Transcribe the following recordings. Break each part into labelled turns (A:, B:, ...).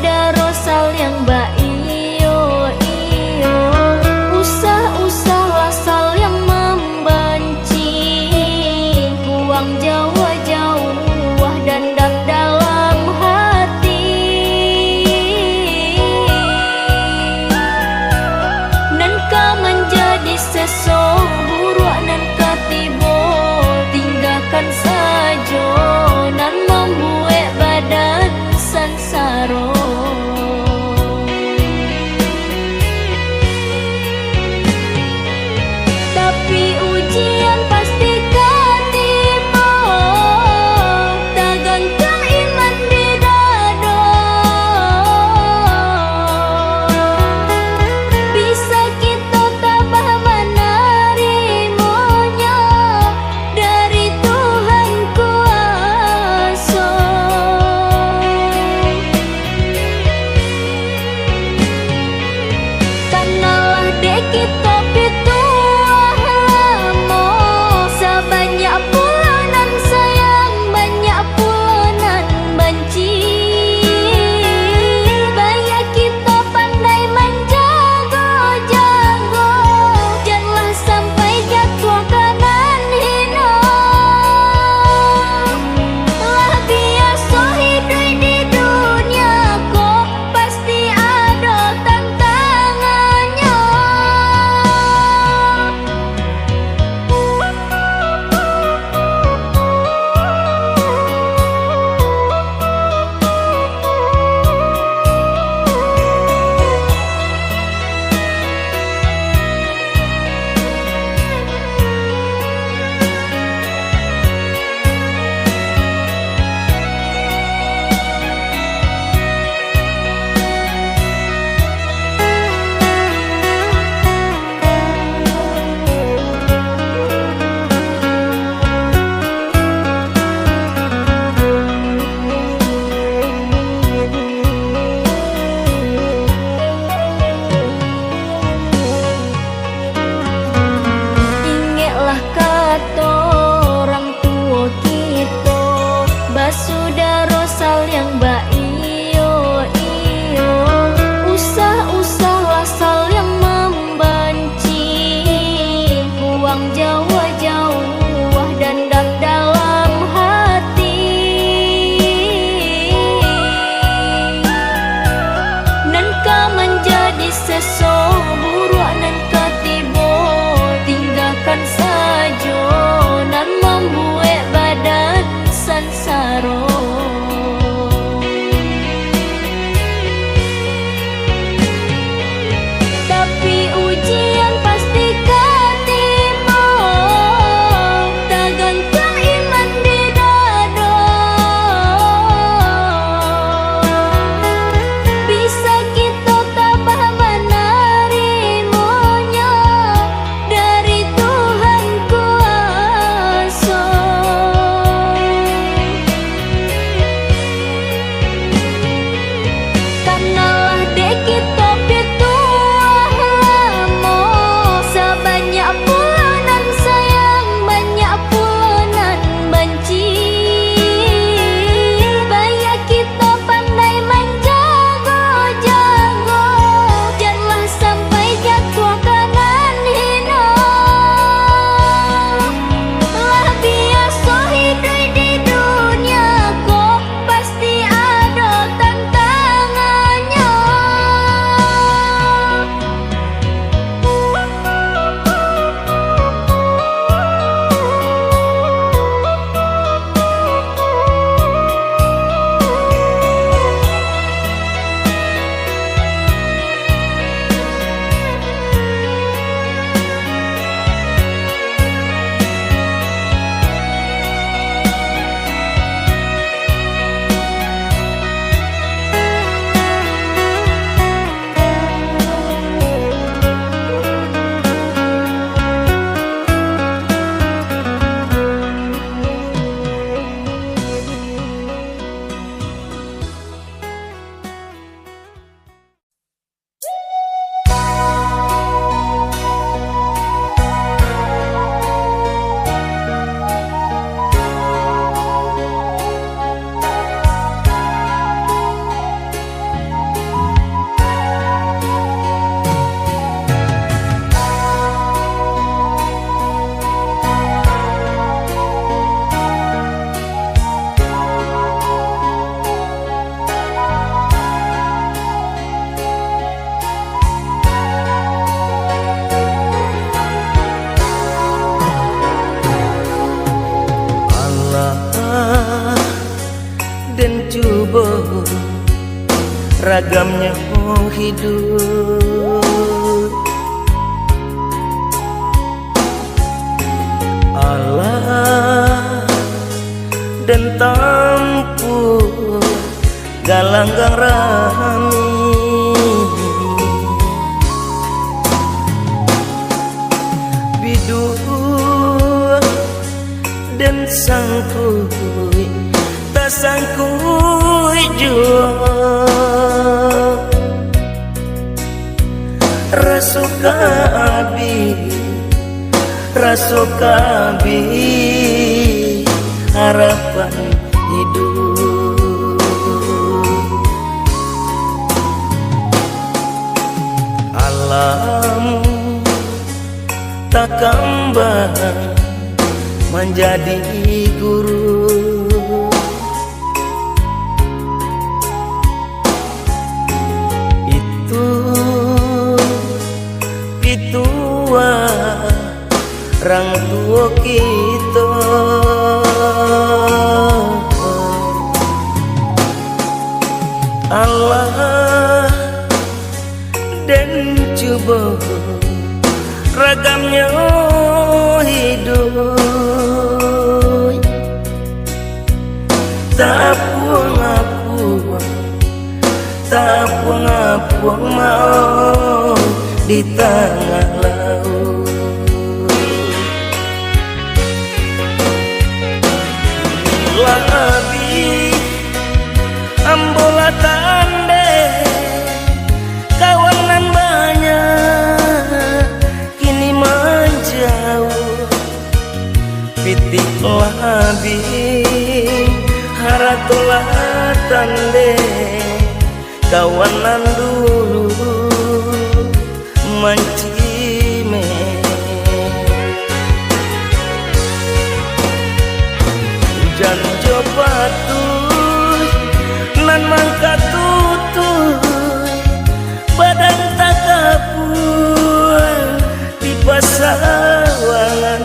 A: darosal yang iyo iyo, usah-usah lasal yang membenci, buang jauh-jauh dendam dalam hati. Nan ka menjadi sesong buruk nan katibo, tinggalkan saja nan membuat badan sansaro. Tapi ujian pasti katibo, tagangkan iman di dado. Bisa kita tabah menerimanya dari Tuhan kuasa.
B: ragamnya hidup. Allah dan tampu galanggang rami, bidu dan sangkui tak sangkui jua, rasuka abi harapan hidup. Alam tak kembang menjadi guru, itu pitua orang tua kita. Allah dan coba ragamnya hidup, tak puang mau di tengah laut. Labi ambola tande kawanan banyak kini menjauh, pitik labi haratulah tande kawanan dulu mencime. Hujan jopatuy nan mangka tutuy badan tak kapuan di pasawangan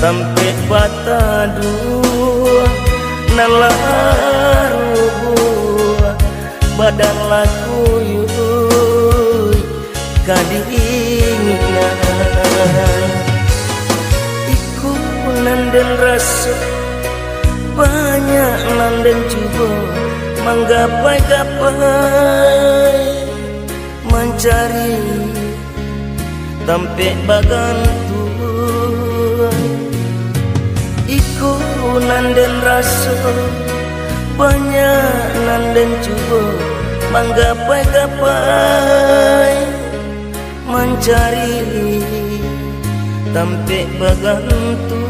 B: sampai bata dua nan larubuah badan laku yuy kadingan iku nanden rasa banyak nanden coba menggapai-gapai mencari tampe bagantuan. Iku nanden rasa banyak nanden coba menggapai-gapai mencari tampe bagantuan.